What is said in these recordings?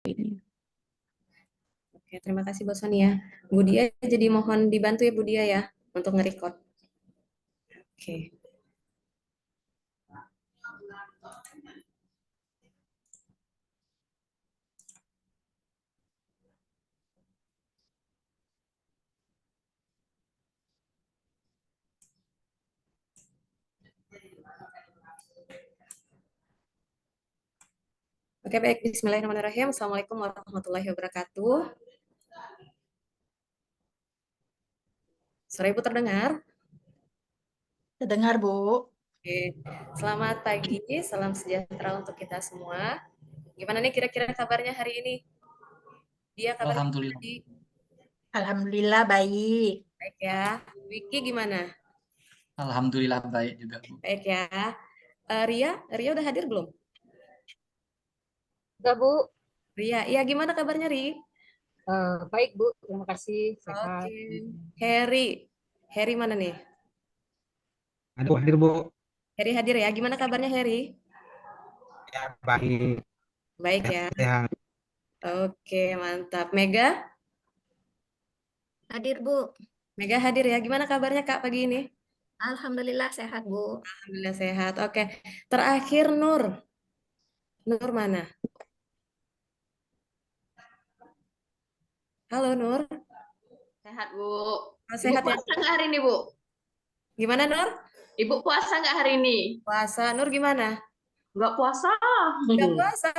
Ini. Oke, terima kasih Bu Sonia. Bu Dia, jadi mohon dibantu ya Bu Dia ya untuk nge-record. Oke. Oke, baik. Bismillahirrahmanirrahim. Assalamualaikum warahmatullahi wabarakatuh. Suara Ibu terdengar? Terdengar, Bu. Oke. Selamat pagi, salam sejahtera untuk kita semua. Gimana nih kira-kira kabarnya hari ini? Dia kabarnya Alhamdulillah. tadi Alhamdulillah baik. baik ya. Wiki gimana? Alhamdulillah baik juga, Bu. Baik ya. Ria udah hadir belum? Enggak, Bu. Ria, iya gimana kabarnya Ri? Baik, Bu. Terima kasih. Sehat. Oke. Harry mana nih? Aduh, hadir Bu. Harry hadir ya. Gimana kabarnya Harry? Ya, baik. Baik ya. Sehat. Oke, mantap. Mega? Hadir, Bu. Mega hadir ya. Gimana kabarnya Kak pagi ini? Alhamdulillah sehat, Bu. Alhamdulillah sehat. Oke. Terakhir Nur. Nur mana? Halo Nur. Sehat, Bu. Oh, Ibu sehat ya? puasa nggak hari ini, Bu? Gimana Nur? Ibu puasa nggak hari ini? Puasa. Nur gimana? Nggak puasa. Nggak puasa.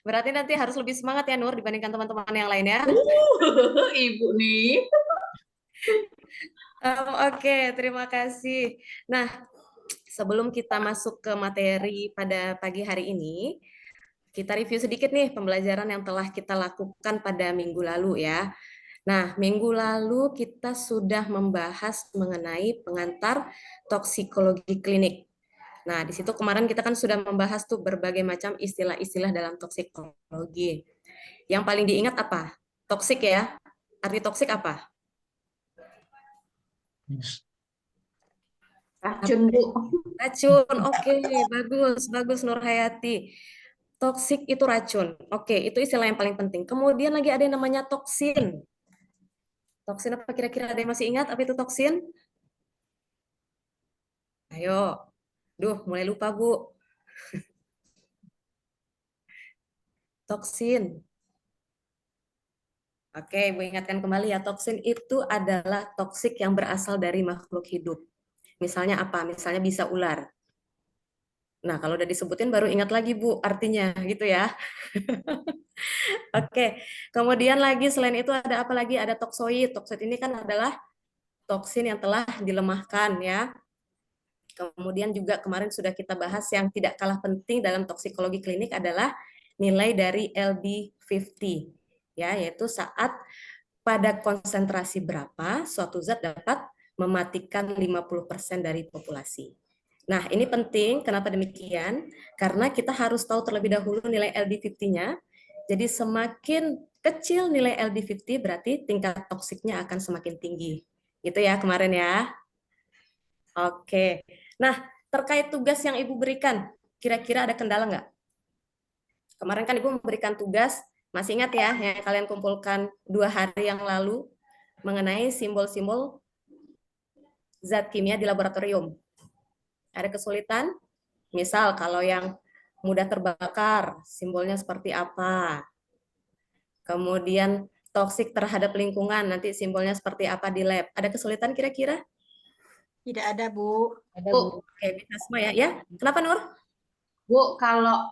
Berarti nanti harus lebih semangat ya Nur dibandingkan teman-teman yang lain ya. Ibu nih. Oke, terima kasih. Nah, sebelum kita masuk ke materi pada pagi hari ini, kita review sedikit nih pembelajaran yang telah kita lakukan pada minggu lalu ya. Nah, minggu lalu kita sudah membahas mengenai pengantar toksikologi klinik. Nah, di situ kemarin kita kan sudah membahas tuh berbagai macam istilah-istilah dalam toksikologi. Yang paling diingat apa? Toksik ya. Arti toksik apa? Racun, Bu. Racun. Oke, bagus, bagus Nur Hayati. Toksik itu racun. Oke, itu istilah yang paling penting. Kemudian lagi ada yang namanya toksin. Toksin apa kira-kira ada yang masih ingat apa itu toksin? Ayo. Duh, mulai lupa, Bu. Toksin. Oke, Ibu ingatkan kembali ya, toksin itu adalah toksik yang berasal dari makhluk hidup. Misalnya apa? Misalnya bisa ular. Nah, kalau udah disebutin baru ingat lagi, Bu, artinya gitu ya. Oke, kemudian lagi selain itu ada apa lagi? Ada toksoid. Toksoid ini kan adalah toksin yang telah dilemahkan ya. Kemudian juga kemarin sudah kita bahas yang tidak kalah penting dalam toksikologi klinik adalah nilai dari LD50 ya, yaitu saat pada konsentrasi berapa suatu zat dapat mematikan 50% dari populasi. Nah, ini penting. Kenapa demikian? Karena kita harus tahu terlebih dahulu nilai LD50-nya. Jadi semakin kecil nilai LD50 berarti tingkat toksiknya akan semakin tinggi. Gitu ya kemarin ya. Oke. Nah, terkait tugas yang Ibu berikan, kira-kira ada kendala nggak? Kemarin kan Ibu memberikan tugas, masih ingat ya, yang kalian kumpulkan 2 hari yang lalu, mengenai simbol-simbol zat kimia di laboratorium. Ada kesulitan? Misal kalau yang mudah terbakar, simbolnya seperti apa? Kemudian toksik terhadap lingkungan, nanti simbolnya seperti apa di lab. Ada kesulitan kira-kira? Tidak ada, Bu. Ada, Bu, Bu. Oke, bisa semua ya. Ya, kenapa Nur? Bu, kalau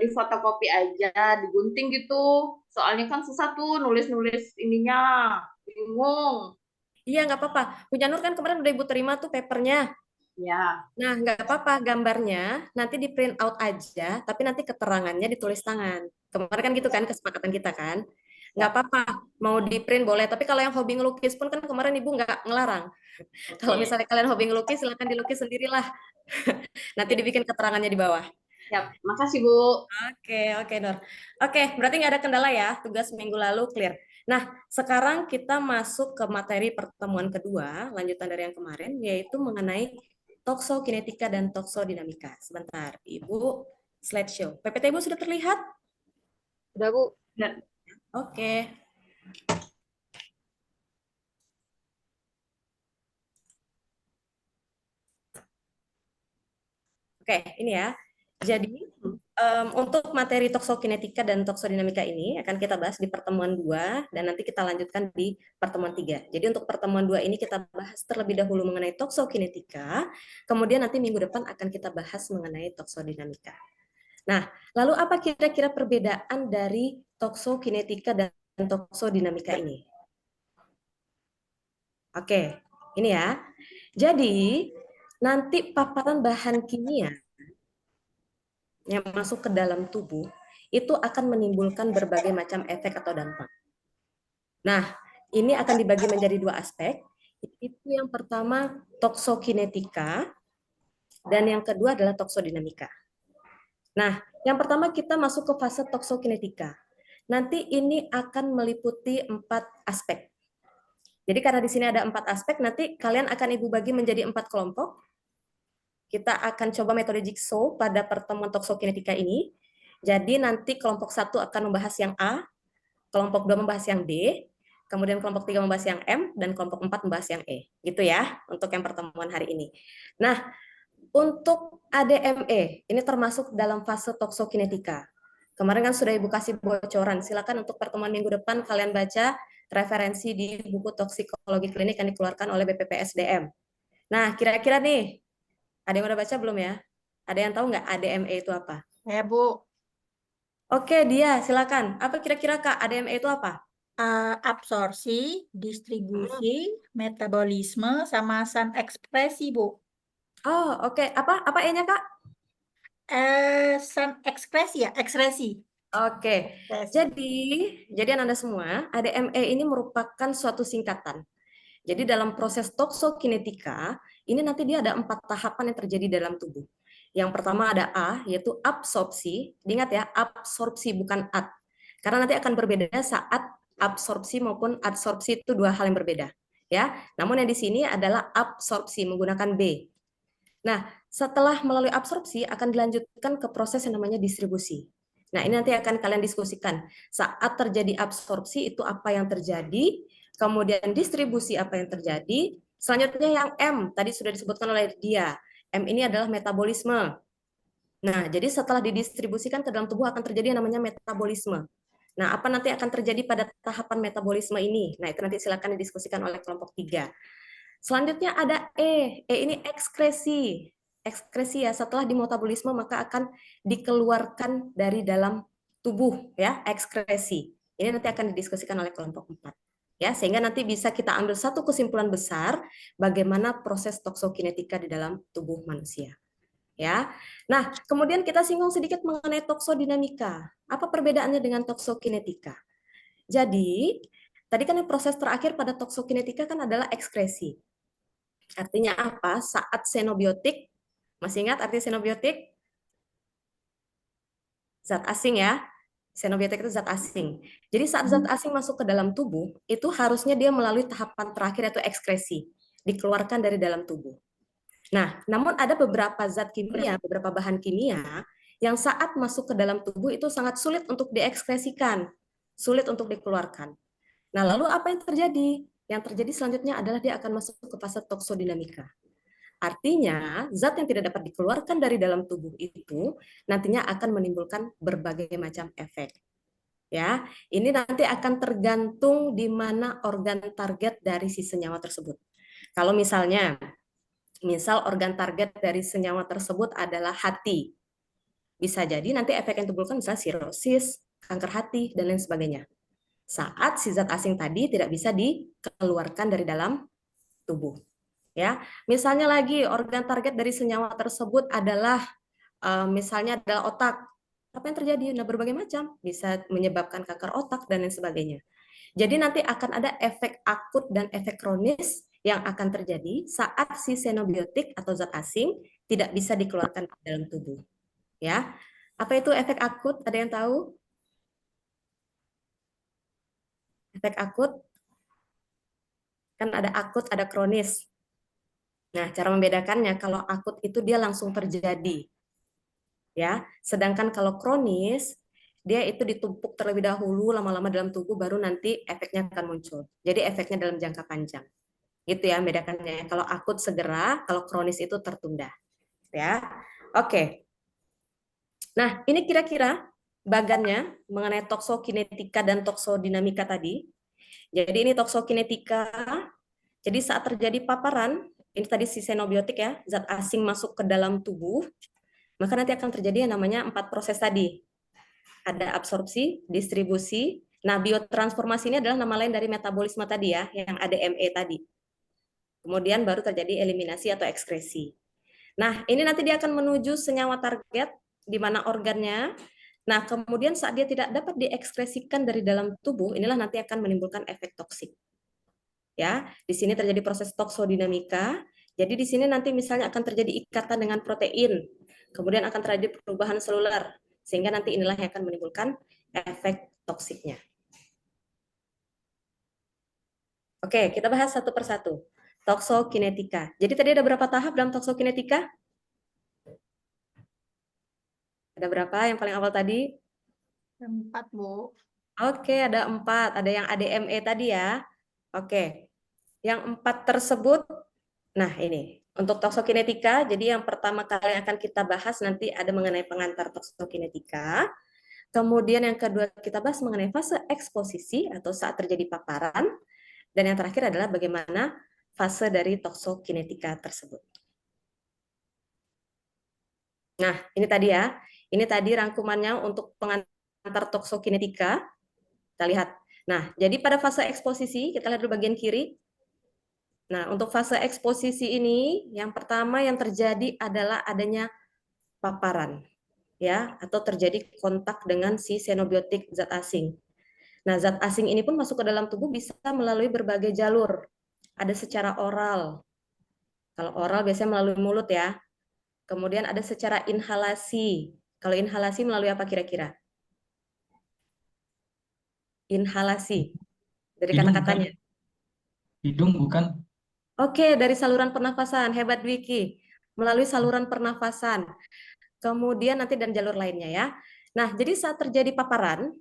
di fotokopi aja, digunting gitu. Soalnya kan susah tuh nulis-nulis ininya. Bingung. Iya, nggak apa-apa. Punya Nur kan kemarin udah Ibu terima tuh papernya. Ya. Nah, nggak apa-apa, gambarnya nanti di print out aja, tapi nanti keterangannya ditulis tangan. Kemarin kan gitu kan, kesepakatan kita kan. Nggak apa-apa, mau di print boleh, tapi kalau yang hobi ngelukis pun kan kemarin Ibu nggak ngelarang. Kalau misalnya kalian hobi ngelukis, silakan dilukis sendirilah. Nanti dibikin keterangannya di bawah. Siap. Makasih, Bu. Oke, Nur. Oke, berarti nggak ada kendala ya, tugas minggu lalu clear. Nah, sekarang kita masuk ke materi pertemuan kedua, lanjutan dari yang kemarin, yaitu mengenai toksokinetika dan toksodinamika. Sebentar, Ibu, slideshow. PPT Ibu sudah terlihat? Udah, Bu. Oke. Oke, ini ya. Jadi, untuk materi toksokinetika dan toksodinamika ini akan kita bahas di pertemuan 2 dan nanti kita lanjutkan di pertemuan 3. Jadi untuk pertemuan 2 ini kita bahas terlebih dahulu mengenai toksokinetika, kemudian nanti minggu depan akan kita bahas mengenai toksodinamika. Nah, lalu apa kira-kira perbedaan dari toksokinetika dan toksodinamika ini? Oke, ini ya. Jadi, nanti paparan bahan kimia yang masuk ke dalam tubuh itu akan menimbulkan berbagai macam efek atau dampak. Nah, ini akan dibagi menjadi 2 aspek. Itu yang pertama toksokinetika dan yang kedua adalah toksodinamika. Nah, yang pertama kita masuk ke fase toksokinetika. Nanti ini akan meliputi 4 aspek. Jadi karena di sini ada 4 aspek, nanti kalian akan Ibu bagi menjadi 4 kelompok. Kita akan coba metode jigsaw pada pertemuan toksokinetika ini. Jadi nanti kelompok 1 akan membahas yang A, kelompok 2 membahas yang D, kemudian kelompok 3 membahas yang M, dan kelompok 4 membahas yang E. Gitu ya, untuk yang pertemuan hari ini. Nah, untuk ADME, ini termasuk dalam fase toksokinetika. Kemarin kan sudah Ibu kasih bocoran, silakan untuk pertemuan minggu depan kalian baca referensi di buku toksikologi klinik yang dikeluarkan oleh BPPSDM. Nah, kira-kira nih, ada yang udah baca belum ya? Ada yang tahu nggak ADME itu apa? Ya, Bu. Oke, dia silakan. Apa kira-kira Kak, ADME itu apa? Absorpsi, distribusi, metabolisme, sama san ekspresi, Bu. Oh, oke. Apa E-nya Kak? San ekspresi ya? Ekspresi. Oke. Jadi Anda semua, ADME ini merupakan suatu singkatan. Jadi dalam proses toksokinetika, ini nanti dia ada 4 tahapan yang terjadi dalam tubuh. Yang pertama ada A, yaitu absorpsi. Diingat ya, absorpsi bukan ad. Karena nanti akan berbeda saat absorpsi maupun adsorpsi itu 2 hal yang berbeda. Ya, namun yang di sini adalah absorpsi menggunakan B. Nah, setelah melalui absorpsi akan dilanjutkan ke proses yang namanya distribusi. Nah, ini nanti akan kalian diskusikan. Saat terjadi absorpsi itu apa yang terjadi, kemudian distribusi apa yang terjadi. Selanjutnya yang M, tadi sudah disebutkan oleh dia. M ini adalah metabolisme. Nah, jadi setelah didistribusikan ke dalam tubuh akan terjadi yang namanya metabolisme. Nah, apa nanti akan terjadi pada tahapan metabolisme ini? Nah, itu nanti silakan didiskusikan oleh kelompok 3. Selanjutnya ada E. E ini ekskresi. Ekskresi ya, setelah dimetabolisme maka akan dikeluarkan dari dalam tubuh ya, ekskresi. Ini nanti akan didiskusikan oleh kelompok 4. Ya, sehingga nanti bisa kita ambil satu kesimpulan besar bagaimana proses toksokinetika di dalam tubuh manusia. Ya. Nah, kemudian kita singgung sedikit mengenai toksodinamika. Apa perbedaannya dengan toksokinetika? Jadi, tadi kan yang proses terakhir pada toksokinetika kan adalah ekskresi. Artinya apa? Saat xenobiotik, masih ingat arti xenobiotik? Zat asing ya. Xenobiotik itu zat asing. Jadi saat zat asing masuk ke dalam tubuh, itu harusnya dia melalui tahapan terakhir yaitu ekskresi, dikeluarkan dari dalam tubuh. Nah, namun ada beberapa zat kimia, beberapa bahan kimia yang saat masuk ke dalam tubuh itu sangat sulit untuk diekskresikan, sulit untuk dikeluarkan. Nah, lalu apa yang terjadi? Yang terjadi selanjutnya adalah dia akan masuk ke fase toksodinamika. Artinya, zat yang tidak dapat dikeluarkan dari dalam tubuh itu nantinya akan menimbulkan berbagai macam efek. Ya, ini nanti akan tergantung di mana organ target dari si senyawa tersebut. Kalau misal organ target dari senyawa tersebut adalah hati, bisa jadi nanti efek yang ditimbulkan misalnya sirosis, kanker hati, dan lain sebagainya. Saat si zat asing tadi tidak bisa dikeluarkan dari dalam tubuh. Ya, misalnya lagi organ target dari senyawa tersebut adalah misalnya adalah otak. Apa yang terjadi? Nah, berbagai macam, bisa menyebabkan kanker otak dan lain sebagainya. Jadi nanti akan ada efek akut dan efek kronis yang akan terjadi saat si xenobiotik atau zat asing tidak bisa dikeluarkan ke dalam tubuh. Ya, apa itu efek akut? Ada yang tahu? Efek akut kan ada akut, ada kronis. Nah, cara membedakannya, kalau akut itu dia langsung terjadi. Ya, sedangkan kalau kronis, dia itu ditumpuk terlebih dahulu, lama-lama dalam tubuh, baru nanti efeknya akan muncul. Jadi efeknya dalam jangka panjang. Gitu ya membedakannya. Kalau akut segera, kalau kronis itu tertunda. Ya, oke. Nah, ini kira-kira bagannya mengenai toksokinetika dan toksodinamika tadi. Jadi ini toksokinetika. Jadi saat terjadi paparan, ini tadi si xenobiotik ya, zat asing masuk ke dalam tubuh, maka nanti akan terjadi yang namanya 4 proses tadi. Ada absorpsi, distribusi. Nah, biotransformasi ini adalah nama lain dari metabolisme tadi ya, yang ADME tadi. Kemudian baru terjadi eliminasi atau ekskresi. Nah, ini nanti dia akan menuju senyawa target, di mana organnya. Nah, kemudian saat dia tidak dapat diekskresikan dari dalam tubuh, inilah nanti akan menimbulkan efek toksik. Ya, di sini terjadi proses toksodinamika. Jadi di sini nanti misalnya akan terjadi ikatan dengan protein, kemudian akan terjadi perubahan seluler, sehingga nanti inilah yang akan menimbulkan efek toksiknya. Oke, kita bahas satu persatu. Toksokinetika. Jadi tadi ada berapa tahap dalam toksokinetika? Ada berapa yang paling awal tadi? 4, Bu. Oke, ada 4. Ada yang ADME tadi ya. Oke, yang 4 tersebut, nah ini, untuk toksokinetika, jadi yang pertama kali akan kita bahas nanti ada mengenai pengantar toksokinetika. Kemudian yang kedua kita bahas mengenai fase eksposisi atau saat terjadi paparan. Dan yang terakhir adalah bagaimana fase dari toksokinetika tersebut. Nah, ini tadi ya. Ini tadi rangkumannya untuk pengantar toksokinetika. Kita lihat. Nah, jadi pada fase eksposisi, kita lihat dulu bagian kiri. Nah, untuk fase eksposisi ini, yang pertama yang terjadi adalah adanya paparan, ya, atau terjadi kontak dengan si xenobiotik zat asing. Nah, zat asing ini pun masuk ke dalam tubuh bisa melalui berbagai jalur. Ada secara oral. Kalau oral biasanya melalui mulut ya. Kemudian ada secara inhalasi. Kalau inhalasi melalui apa kira-kira? Inhalasi. Dari Hidung kata-katanya. Hidung bukan? Oke, dari saluran pernafasan. Hebat Dwiki. Melalui saluran pernafasan. Kemudian nanti dan jalur lainnya ya. Nah, jadi saat terjadi paparan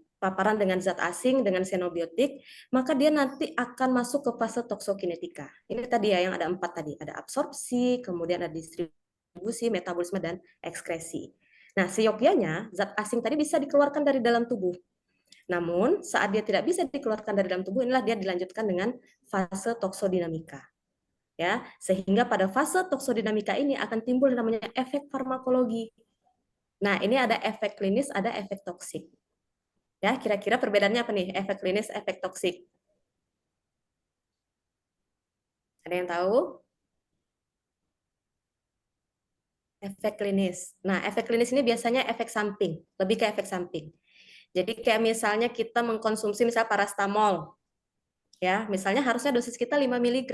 dengan zat asing, dengan xenobiotik, maka dia nanti akan masuk ke fase toksokinetika. Ini tadi ya yang ada 4 tadi. Ada absorpsi, kemudian ada distribusi, metabolisme, dan ekskresi. Nah, seyogyanya zat asing tadi bisa dikeluarkan dari dalam tubuh. Namun, saat dia tidak bisa dikeluarkan dari dalam tubuh, inilah dia dilanjutkan dengan fase toksodinamika. Ya, sehingga pada fase toksodinamika ini akan timbul namanya efek farmakologi. Nah, ini ada efek klinis, ada efek toksik. Ya, kira-kira perbedaannya apa nih? Efek klinis, efek toksik. Ada yang tahu? Efek klinis. Nah, efek klinis ini biasanya efek samping, lebih ke efek samping. Jadi kayak misalnya kita mengkonsumsi misalnya parastamol. Ya, misalnya harusnya dosis kita 5 mg.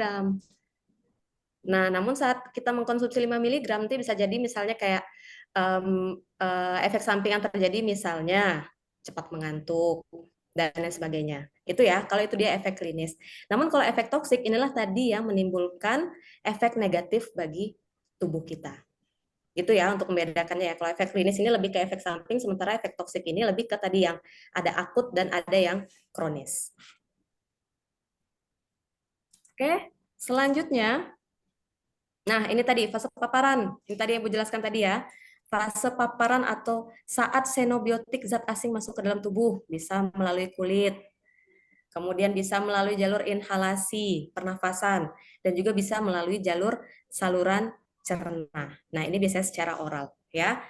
Nah, namun saat kita mengkonsumsi 5 mg nanti bisa jadi misalnya kayak efek samping yang terjadi misalnya cepat mengantuk dan lain sebagainya. Itu ya, kalau itu dia efek klinis. Namun kalau efek toksik inilah tadi yang menimbulkan efek negatif bagi tubuh kita. Gitu ya untuk membedakannya ya. Kalau efek klinis ini lebih ke efek samping, sementara efek toksik ini lebih ke tadi yang ada akut dan ada yang kronis. Oke, selanjutnya. Nah, ini tadi fase paparan. Ini tadi yang Ibu jelaskan tadi ya. Fase paparan atau saat xenobiotik zat asing masuk ke dalam tubuh, bisa melalui kulit, kemudian bisa melalui jalur inhalasi, pernafasan, dan juga bisa melalui jalur saluran cerna. Nah, ini biasanya secara oral ya.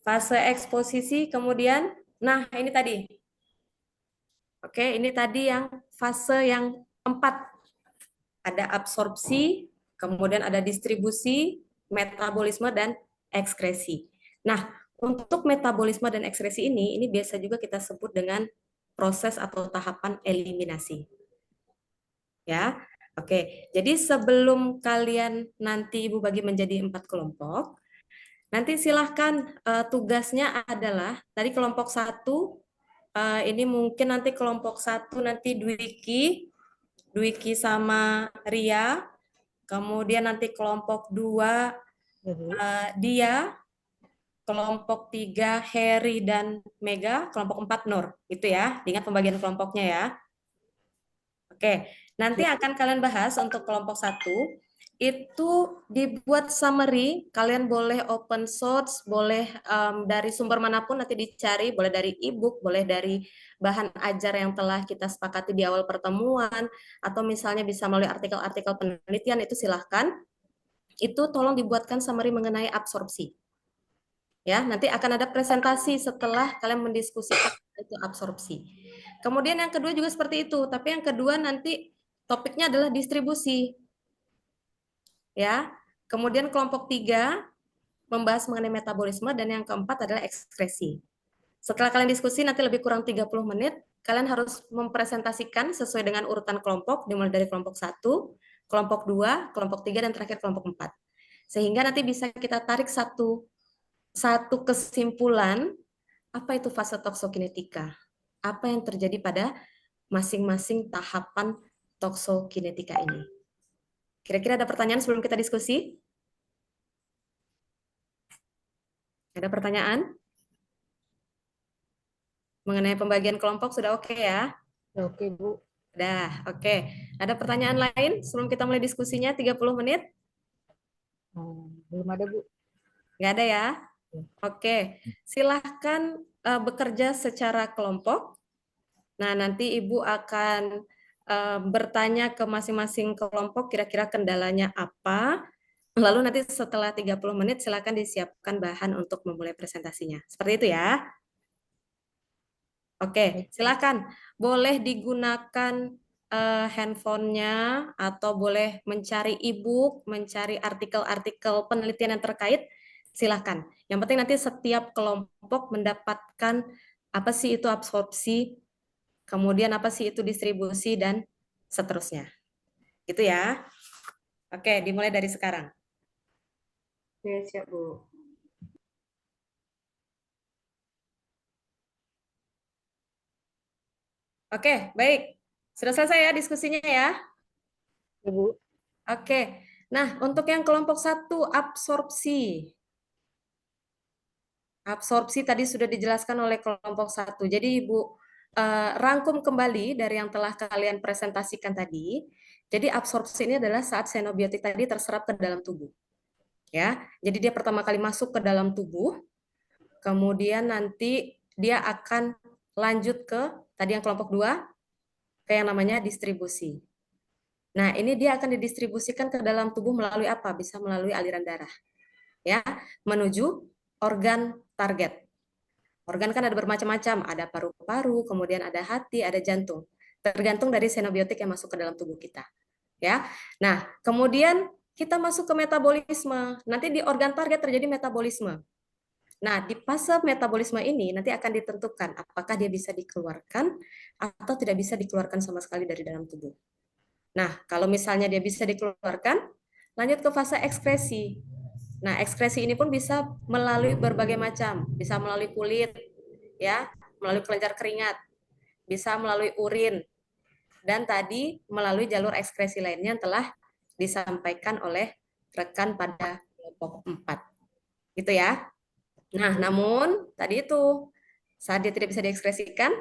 Fase eksposisi kemudian, nah ini tadi. Oke, ini tadi yang fase yang 4. Ada absorpsi, kemudian ada distribusi, metabolisme, dan ekskresi. Nah, untuk metabolisme dan ekskresi ini biasa juga kita sebut dengan proses atau tahapan eliminasi. Ya, oke. Jadi sebelum kalian nanti Ibu bagi menjadi 4 kelompok, nanti silahkan tugasnya adalah tadi kelompok 1, ini mungkin nanti kelompok 1 nanti Dwiki sama Ria, kemudian nanti kelompok 2 Dia, kelompok 3 Heri dan Mega, kelompok 4 Nur. Itu ya, ingat pembagian kelompoknya ya. Oke, nanti akan kalian bahas untuk kelompok 1, itu dibuat summary, kalian boleh open source, boleh dari sumber manapun nanti dicari, boleh dari e-book, boleh dari bahan ajar yang telah kita sepakati di awal pertemuan, atau misalnya bisa melalui artikel-artikel penelitian, itu silahkan. Itu tolong dibuatkan summary mengenai absorpsi. Ya, nanti akan ada presentasi setelah kalian mendiskusikan itu absorpsi. Kemudian yang kedua juga seperti itu, tapi yang kedua nanti topiknya adalah distribusi. Ya. Kemudian kelompok 3 membahas mengenai metabolisme dan yang keempat adalah ekskresi. Setelah kalian diskusi nanti lebih kurang 30 menit, kalian harus mempresentasikan sesuai dengan urutan kelompok, dimulai dari kelompok 1, kelompok 2, kelompok 3 dan terakhir kelompok 4. Sehingga nanti bisa kita tarik satu kesimpulan, apa itu fase toksokinetika? Apa yang terjadi pada masing-masing tahapan toksokinetika ini? Kira-kira ada pertanyaan sebelum kita diskusi? Ada pertanyaan? Mengenai pembagian kelompok sudah oke ya? Oke, Bu. Udah, oke. Ada pertanyaan lain sebelum kita mulai diskusinya 30 menit? Belum ada, Bu. Nggak ada ya? Oke, silahkan bekerja secara kelompok. Nah, nanti Ibu akan bertanya ke masing-masing kelompok kira-kira kendalanya apa. Lalu nanti setelah 30 menit silakan disiapkan bahan untuk memulai presentasinya. Seperti itu ya. Oke, silakan. Boleh digunakan handphonenya atau boleh mencari e-book, mencari artikel-artikel penelitian yang terkait. Silakan. Yang penting nanti setiap kelompok mendapatkan apa sih itu absorpsi, kemudian apa sih itu distribusi, dan seterusnya. Gitu ya. Oke, dimulai dari sekarang. Oke, siap, Bu. Oke, baik. Sudah selesai ya diskusinya ya? Ya, Bu. Oke. Nah, untuk yang kelompok 1, absorpsi. Absorpsi tadi sudah dijelaskan oleh kelompok 1. Jadi Ibu rangkum kembali dari yang telah kalian presentasikan tadi. Jadi absorpsi ini adalah saat xenobiotik tadi terserap ke dalam tubuh. Ya, jadi dia pertama kali masuk ke dalam tubuh, kemudian nanti dia akan lanjut ke tadi yang kelompok 2, ke yang namanya distribusi. Nah, ini dia akan didistribusikan ke dalam tubuh melalui apa? Bisa melalui aliran darah. Ya, menuju organ target. Organ kan ada bermacam-macam, ada paru-paru, kemudian ada hati, ada jantung. Tergantung dari xenobiotik yang masuk ke dalam tubuh kita. Ya. Nah, kemudian kita masuk ke metabolisme. Nanti di organ target terjadi metabolisme. Nah, di fase metabolisme ini nanti akan ditentukan apakah dia bisa dikeluarkan atau tidak bisa dikeluarkan sama sekali dari dalam tubuh. Nah, kalau misalnya dia bisa dikeluarkan, lanjut ke fase ekskresi. Nah, ekskresi ini pun bisa melalui berbagai macam, bisa melalui kulit, ya, melalui kelenjar keringat, bisa melalui urin, dan tadi melalui jalur ekskresi lainnya yang telah disampaikan oleh rekan pada kelompok 4. Gitu ya. Nah, namun tadi itu saat dia tidak bisa diekspresikan,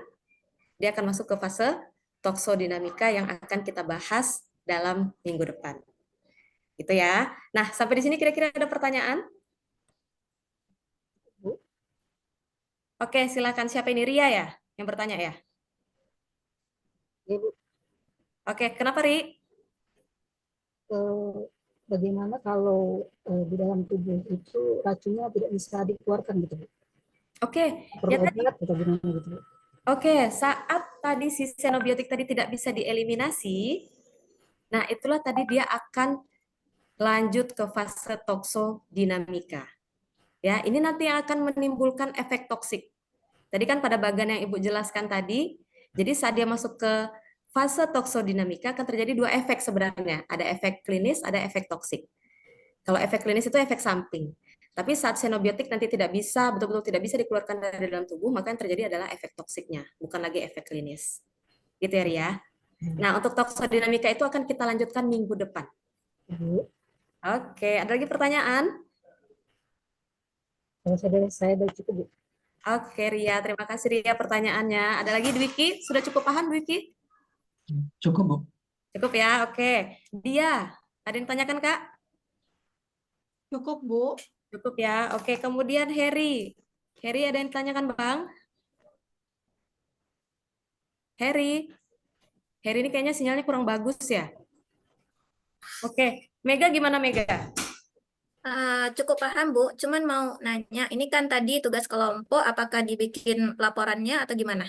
dia akan masuk ke fase toksodinamika yang akan kita bahas dalam minggu depan. Gitu ya. Nah, sampai di sini kira-kira ada pertanyaan? Oke, silakan. Siapa ini? Ria ya yang bertanya ya? Ya, Bu. Oke, kenapa Ri? Bagaimana kalau di dalam tubuh itu racunnya tidak bisa dikeluarkan gitu, Bu? Oke, Perlu ya tadi. obat atau gimana gitu, Bu? Oke, saat tadi si xenobiotik tadi tidak bisa dieliminasi, nah itulah tadi dia akan lanjut ke fase toksodinamika. Ya, ini nanti yang akan menimbulkan efek toksik. Tadi kan pada bagian yang Ibu jelaskan tadi, jadi saat dia masuk ke fase toksodinamika akan terjadi 2 efek sebenarnya. Ada efek klinis, ada efek toksik. Kalau efek klinis itu efek samping. Tapi saat xenobiotik nanti tidak bisa, betul-betul tidak bisa dikeluarkan dari dalam tubuh, maka yang terjadi adalah efek toksiknya, bukan lagi efek klinis. Gitu ya, Ria. Nah, untuk toksodinamika itu akan kita lanjutkan minggu depan. Bu. Oke, ada lagi pertanyaan? Kalau saya udah cukup, Bu. Oke, Ria. Terima kasih, Ria, pertanyaannya. Ada lagi, Dwiki? Sudah cukup paham, Dwiki? Cukup, Bu. Cukup ya, oke. Dia, ada yang tanyakan, Kak? Cukup, Bu. Cukup ya, oke. Kemudian Heri. Heri, ada yang tanyakan, Bang? Heri. Heri ini kayaknya sinyalnya kurang bagus ya. Oke, Mega gimana, Mega? Cukup paham, Bu. Cuman mau nanya, ini kan tadi tugas kelompok, apakah dibikin laporannya atau gimana?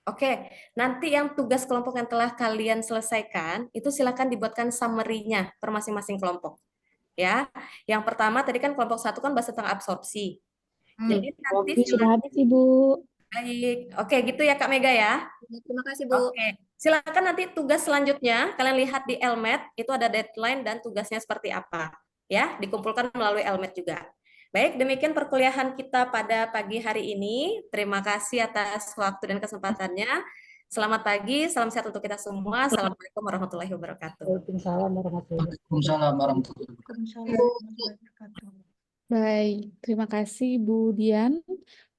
Oke, nanti yang tugas kelompok yang telah kalian selesaikan, itu silakan dibuatkan summary-nya per masing-masing kelompok. Ya, yang pertama tadi kan kelompok 1 kan bahas tentang absorpsi. Jadi nanti Ini sudah habis, Ibu. baik. Oke, gitu ya Kak Mega ya. Terima kasih, Bu. Oke, silakan nanti tugas selanjutnya kalian lihat di Elmet, itu ada deadline dan tugasnya seperti apa. Ya, dikumpulkan melalui Elmet juga. Baik, demikian perkuliahan kita pada pagi hari ini. Terima kasih atas waktu dan kesempatannya. Selamat pagi, salam sehat untuk kita semua. Assalamualaikum warahmatullahi wabarakatuh. Waalaikumsalam warahmatullahi wabarakatuh. Waalaikumsalam warahmatullahi wabarakatuh. Waalaikumsalam warahmatullahi wabarakatuh. Baik, terima kasih Bu Dian.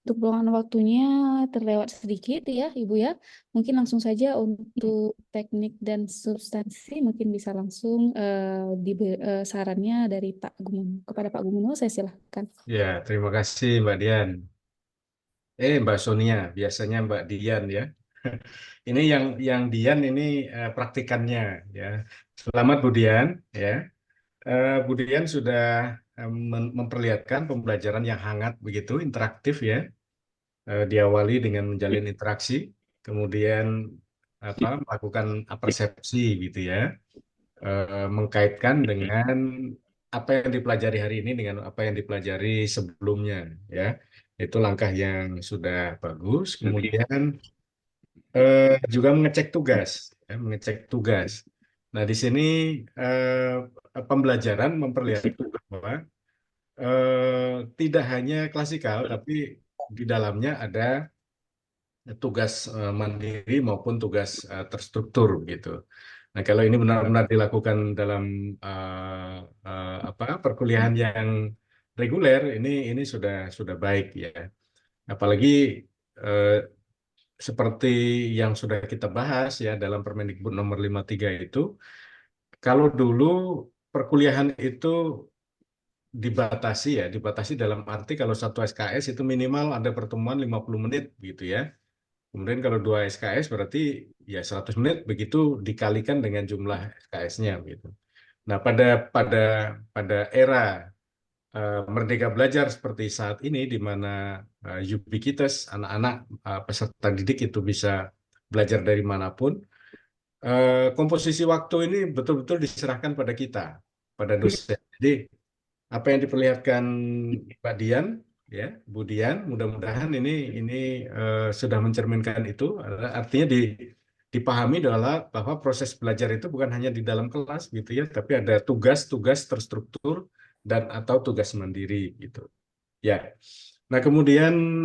Untuk peluangan waktunya terlewat sedikit ya Ibu ya. Mungkin langsung saja untuk teknik dan substansi mungkin bisa langsung sarannya dari Pak Gumuno. Kepada Pak Gumuno saya silahkan. Ya, terima kasih Mbak Dian. Mbak Sonia, biasanya Mbak Dian ya. Ini yang Dian ini praktikannya ya. Selamat Bu Dian ya. Bu Dian sudah memperlihatkan pembelajaran yang hangat begitu, interaktif ya. Diawali dengan menjalin interaksi, kemudian melakukan persepsi gitu ya. Mengkaitkan dengan apa yang dipelajari hari ini dengan apa yang dipelajari sebelumnya ya. Itu langkah yang sudah bagus. Kemudian juga mengecek tugas, ya, mengecek tugas. Nah, di sini pembelajaran memperlihatkan bahwa tidak hanya klasikal, tapi di dalamnya ada tugas mandiri maupun tugas terstruktur gitu. Nah, kalau ini benar-benar dilakukan dalam perkuliahan yang reguler, ini sudah baik ya. Apalagi seperti yang sudah kita bahas ya dalam Permendikbud nomor 53 itu, kalau dulu perkuliahan itu dibatasi dalam arti kalau satu SKS itu minimal ada pertemuan 50 menit gitu ya. Kemudian kalau 2 SKS berarti ya 100 menit, begitu dikalikan dengan jumlah SKS-nya gitu. Nah, pada era Merdeka Belajar seperti saat ini, di mana ubiquitous, anak-anak peserta didik itu bisa belajar dari manapun, komposisi waktu ini betul-betul diserahkan pada kita, pada dosen. Jadi apa yang diperlihatkan Pak Dian, ya Bu Dian, mudah-mudahan ini sudah mencerminkan itu. Artinya dipahami adalah bahwa proses belajar itu bukan hanya di dalam kelas gitu ya, tapi ada tugas-tugas terstruktur dan atau tugas mandiri gitu. Ya. Nah, kemudian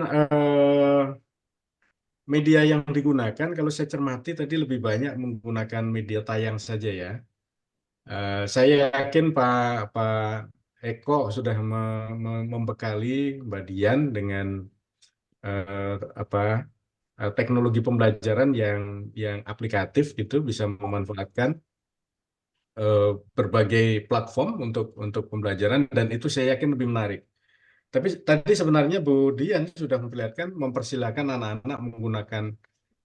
media yang digunakan kalau saya cermati tadi lebih banyak menggunakan media tayang saja ya. Saya yakin Pak Eko sudah membekali Mbak Dian dengan teknologi pembelajaran yang aplikatif gitu, bisa memanfaatkan berbagai platform untuk pembelajaran, dan itu saya yakin lebih menarik. Tapi tadi sebenarnya Bu Dian sudah mempersilahkan anak-anak menggunakan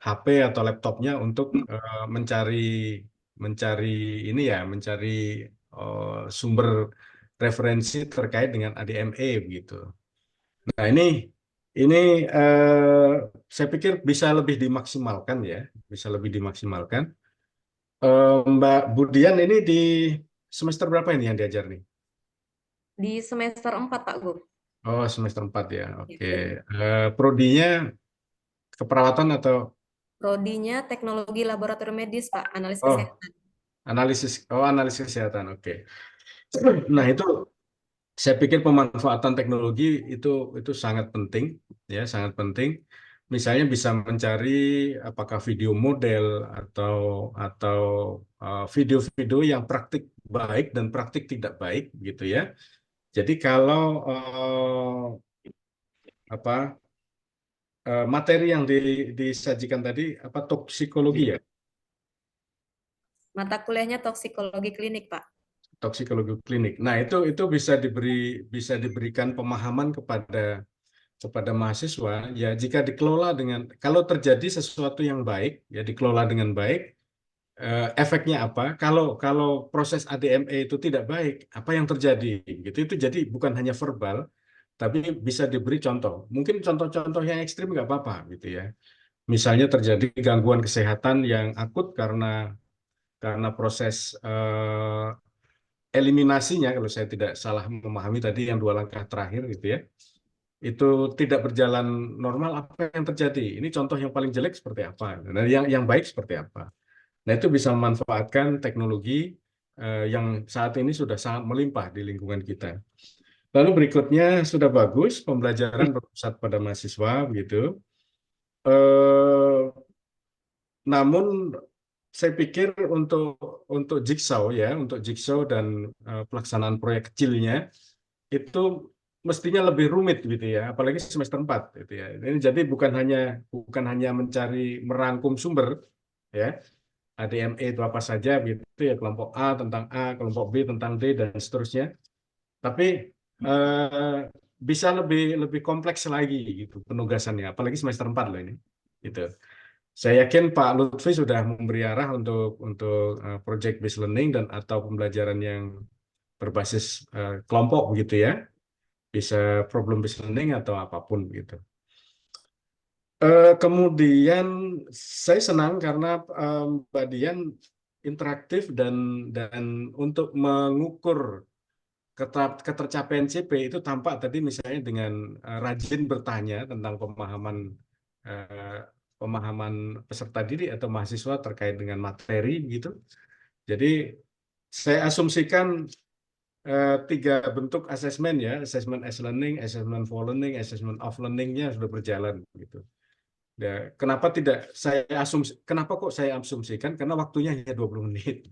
HP atau laptopnya untuk mencari sumber referensi terkait dengan ADME begitu. Nah, ini saya pikir bisa lebih dimaksimalkan ya, bisa lebih dimaksimalkan. Mbak Budian ini di semester berapa ini yang diajar nih? Di semester 4, Pak Gu. Oh, semester 4 ya. Oke. Prodinya keperawatan atau? Prodinya teknologi laboratorium medis, Pak, analisis Oh, kesehatan. analisis kesehatan. Oke. Nah, itu saya pikir pemanfaatan teknologi itu sangat penting ya, sangat penting. Misalnya bisa mencari apakah video model atau video-video yang praktik baik dan praktik tidak baik gitu ya. Jadi kalau apa materi yang disajikan tadi apa toksikologi ya? Mata kuliahnya toksikologi klinik, Pak. Toksikologi klinik. Nah, itu bisa diberikan pemahaman kepada mahasiswa ya jika dikelola kalau terjadi sesuatu yang baik ya dikelola dengan baik efeknya apa kalau proses ADME itu tidak baik apa yang terjadi gitu itu jadi bukan hanya verbal tapi bisa diberi contoh mungkin contoh-contoh yang ekstrim nggak apa-apa gitu ya misalnya terjadi gangguan kesehatan yang akut karena proses eliminasinya kalau saya tidak salah memahami tadi yang 2 langkah terakhir gitu ya itu tidak berjalan normal apa yang terjadi ini contoh yang paling jelek seperti apa dan yang baik seperti apa. Nah, itu bisa memanfaatkan teknologi yang saat ini sudah sangat melimpah di lingkungan kita. Lalu berikutnya sudah bagus pembelajaran berpusat pada mahasiswa begitu. Namun saya pikir untuk jigsaw ya, untuk jigsaw dan pelaksanaan proyek kecilnya itu mestinya lebih rumit gitu ya, apalagi semester 4 gitu ya. Ini jadi bukan hanya mencari merangkum sumber ya. ADME itu apa saja gitu ya, kelompok A tentang A, kelompok B tentang D dan seterusnya. Tapi bisa lebih kompleks lagi gitu penugasannya, apalagi semester 4 loh ini. Gitu. Saya yakin Pak Lutfi sudah memberi arah untuk project based learning dan atau pembelajaran yang berbasis kelompok begitu ya. Bisa problem based learning atau apapun gitu. Kemudian saya senang karena Mbak Dian interaktif dan untuk mengukur ketercapaian CP itu tampak tadi misalnya dengan rajin bertanya tentang pemahaman peserta didik atau mahasiswa terkait dengan materi gitu. Jadi saya asumsikan 3 bentuk asesmen ya, asesmen as learning, asesmen for learning, asesmen of learning-nya sudah berjalan gitu. Ya, kenapa kok saya asumsikan? Karena waktunya hanya 20 menit.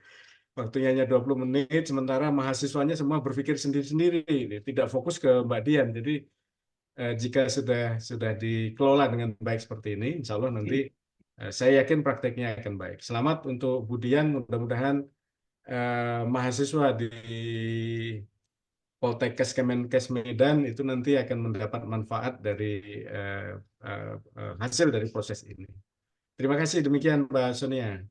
Waktunya hanya 20 menit, sementara mahasiswanya semua berpikir sendiri-sendiri, tidak fokus ke Mbak Dian. Jadi jika sudah dikelola dengan baik seperti ini, insya Allah nanti saya yakin prakteknya akan baik. Selamat untuk Bu Dian, mudah-mudahan mahasiswa di Poltekkes Kemenkes Medan itu nanti akan mendapat manfaat dari hasil dari proses ini. Terima kasih, demikian Mbak Sonia.